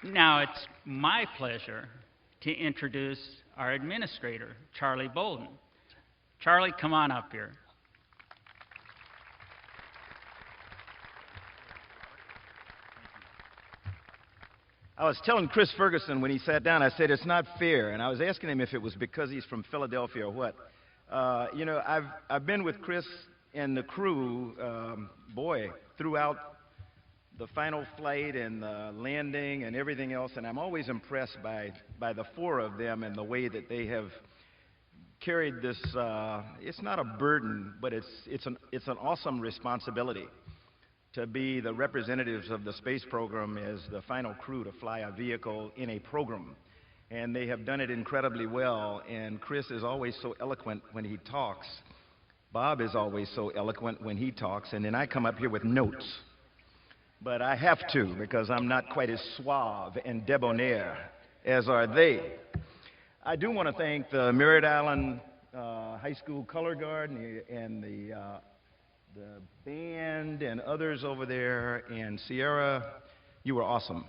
Now it's my pleasure to introduce our administrator, Charlie Bolden. Charlie, come on up here. I was telling Chris Ferguson when he sat down, I said, it's not fair. And I was asking him if it was because he's from Philadelphia or what. I've been with Chris and the crew, throughout the final flight and the landing and everything else, and I'm always impressed by the four of them and the way that they have carried this. It's not a burden, but it's an awesome responsibility to be the representatives of the space program as the final crew to fly a vehicle in a program. And they have done it incredibly well, and Chris is always so eloquent when he talks. Bob is always so eloquent when he talks, and then I come up here with notes. But I have to, because I'm not quite as suave and debonair as are they. I do want to thank the Merritt Island High School Color Guard and the band and others over there, and Sierra, you were awesome.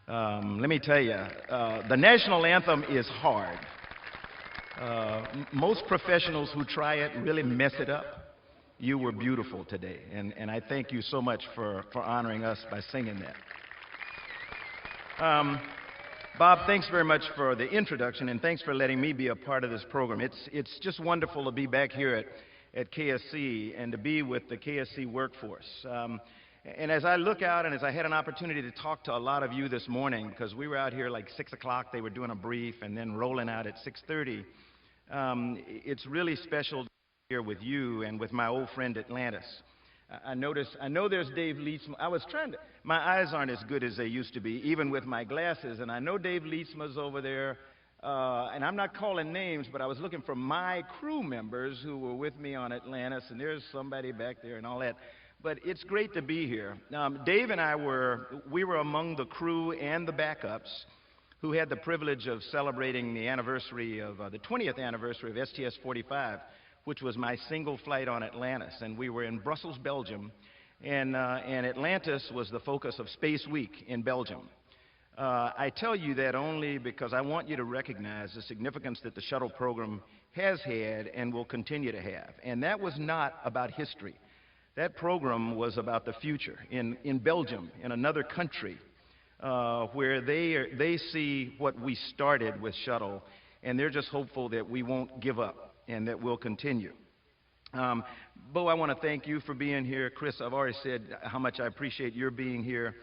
Let me tell you, the national anthem is hard. Most professionals who try it really mess it up. You were beautiful today, and I thank you so much for honoring us by singing that. Bob, thanks very much for the introduction, and thanks for letting me be a part of this program. It's just wonderful to be back here at KSC and to be with the KSC workforce. And as I look out and as I had an opportunity to talk to a lot of you this morning, because we were out here like 6 o'clock, they were doing a brief and then rolling out at 6:30, it's really special to be here with you and with my old friend Atlantis. I know there's Dave Leetsma. My eyes aren't as good as they used to be, even with my glasses, and I know Dave Leetsma's over there. And I'm not calling names, but I was looking for my crew members who were with me on Atlantis, and there's somebody back there and all that. But it's great to be here. Dave and I were among the crew and the backups who had the privilege of celebrating the anniversary of the 20th anniversary of STS-45, which was my single flight on Atlantis. And we were in Brussels, Belgium, and Atlantis was the focus of Space Week in Belgium. I tell you that only because I want you to recognize the significance that the shuttle program has had and will continue to have. And that was not about history. That program was about the future in Belgium, in another country, where they see what we started with shuttle, and they're just hopeful that we won't give up and that we'll continue. Bo, I want to thank you for being here. Chris, I've already said how much I appreciate your being here.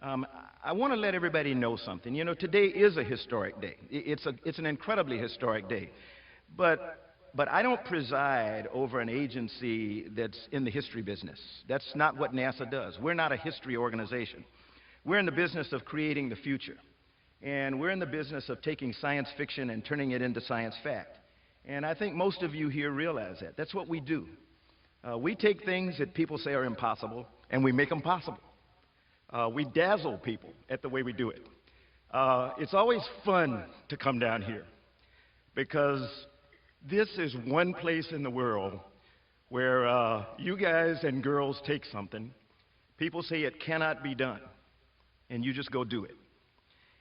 I want to let everybody know something. You know, today is a historic day. It's an incredibly historic day. But I don't preside over an agency that's in the history business. That's not what NASA does. We're not a history organization. We're in the business of creating the future. And we're in the business of taking science fiction and turning it into science fact. And I think most of you here realize that. That's what we do. We take things that people say are impossible, and we make them possible. We dazzle people at the way we do it. It's always fun to come down here because this is one place in the world where you guys and girls take something, people say it cannot be done, and you just go do it.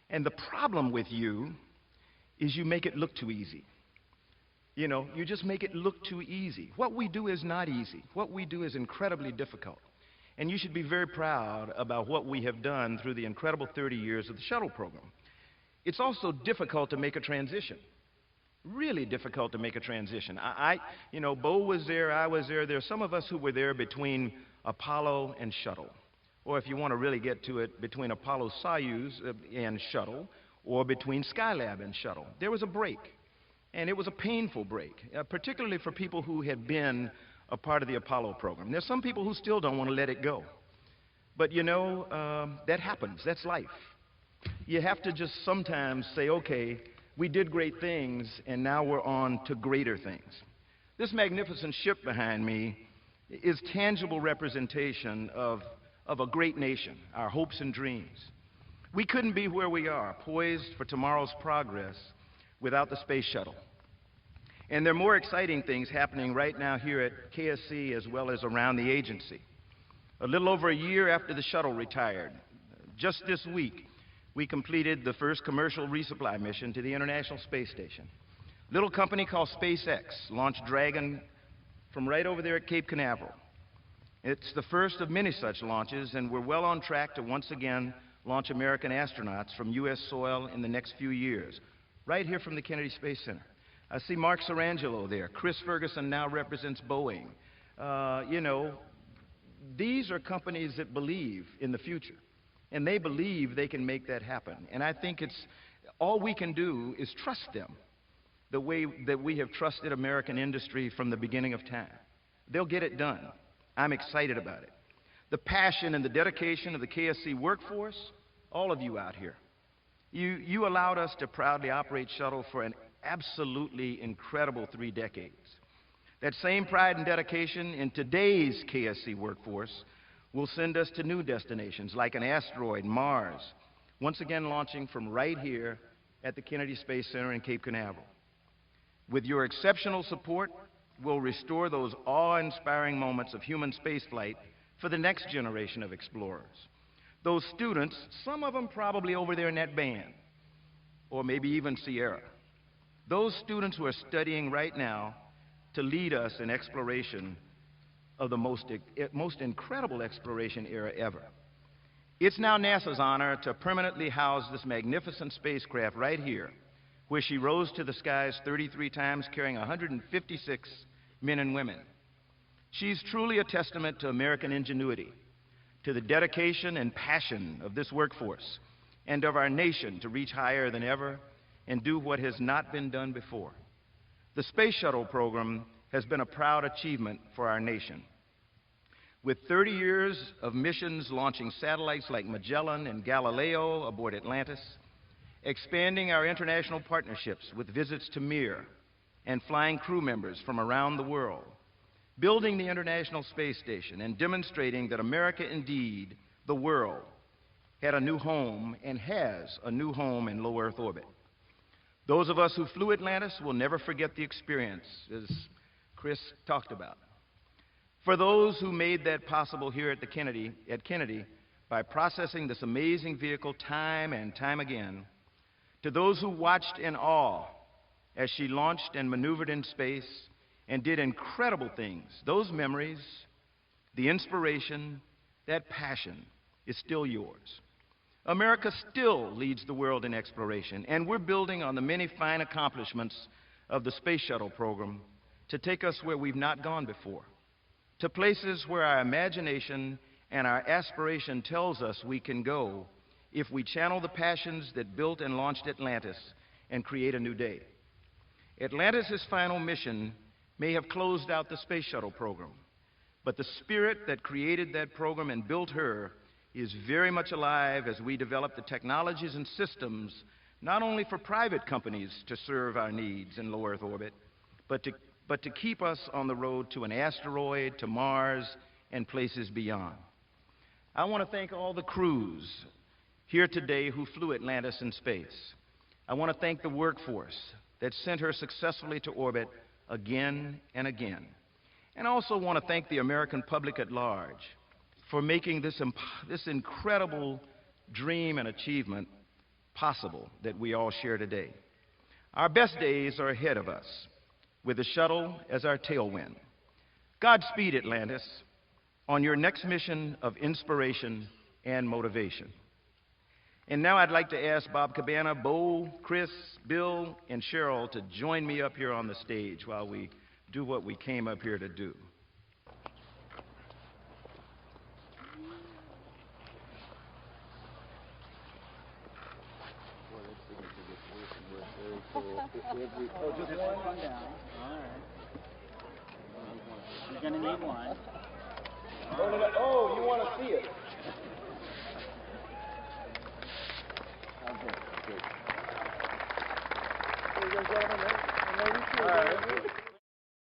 And the problem with you is you make it look too easy. You know, you just make it look too easy. What we do is not easy. What we do is incredibly difficult. And you should be very proud about what we have done through the incredible 30 years of the shuttle program. It's also difficult to make a transition. Really difficult to make a transition. Bo was there, I was there. There are some of us who were there between Apollo and shuttle. Or if you want to really get to it, between Apollo-Soyuz and shuttle, or between Skylab and shuttle. There was a break. And it was a painful break, particularly for people who had been a part of the Apollo program. There's some people who still don't want to let it go. But you know, that happens. That's life. You have to just sometimes say, okay, we did great things, and now we're on to greater things. This magnificent ship behind me is tangible representation of a great nation, our hopes and dreams. We couldn't be where we are, poised for tomorrow's progress, without the space shuttle. And there are more exciting things happening right now here at KSC as well as around the agency. A little over a year after the shuttle retired, just this week, we completed the first commercial resupply mission to the International Space Station. A little company called SpaceX launched Dragon from right over there at Cape Canaveral. It's the first of many such launches, and we're well on track to once again launch American astronauts from U.S. soil in the next few years, right here from the Kennedy Space Center. I see Mark Sarangelo there. Chris Ferguson now represents Boeing. You know, these are companies that believe in the future, and they believe they can make that happen. And I think it's all we can do is trust them the way that we have trusted American industry from the beginning of time. They'll get it done. I'm excited about it. The passion and the dedication of the KSC workforce, all of you out here, you allowed us to proudly operate shuttle for an absolutely incredible 3 decades. That same pride and dedication in today's KSC workforce will send us to new destinations like an asteroid, Mars, once again launching from right here at the Kennedy Space Center in Cape Canaveral. With your exceptional support, we'll restore those awe-inspiring moments of human spaceflight for the next generation of explorers. Those students, some of them probably over there in that band, or maybe even Sierra. Those students who are studying right now to lead us in exploration of the most incredible exploration era ever. It's now NASA's honor to permanently house this magnificent spacecraft right here, where she rose to the skies 33 times, carrying 156 men and women. She's truly a testament to American ingenuity, to the dedication and passion of this workforce, and of our nation to reach higher than ever and do what has not been done before. The Space Shuttle program has been a proud achievement for our nation. With 30 years of missions launching satellites like Magellan and Galileo aboard Atlantis, expanding our international partnerships with visits to Mir and flying crew members from around the world, building the International Space Station, and demonstrating that America, indeed, the world, had a new home and has a new home in low Earth orbit. Those of us who flew Atlantis will never forget the experience, as Chris talked about. For those who made that possible here at Kennedy by processing this amazing vehicle time and time again, to those who watched in awe as she launched and maneuvered in space and did incredible things, those memories, the inspiration, that passion is still yours. America still leads the world in exploration, and we're building on the many fine accomplishments of the Space Shuttle program to take us where we've not gone before, to places where our imagination and our aspiration tells us we can go if we channel the passions that built and launched Atlantis and create a new day. Atlantis' final mission may have closed out the Space Shuttle program, but the spirit that created that program and built her is very much alive as we develop the technologies and systems not only for private companies to serve our needs in low Earth orbit, but to keep us on the road to an asteroid, to Mars, and places beyond. I want to thank all the crews here today who flew Atlantis in space. I want to thank the workforce that sent her successfully to orbit again and again. And I also want to thank the American public at large for making this incredible dream and achievement possible that we all share today. Our best days are ahead of us, with the shuttle as our tailwind. Godspeed, Atlantis, on your next mission of inspiration and motivation. And now I'd like to ask Bob Cabana, Bo, Chris, Bill, and Cheryl to join me up here on the stage while we do what we came up here to do. Oh, just one down. All right. You're going to need one. Oh, you want to see it?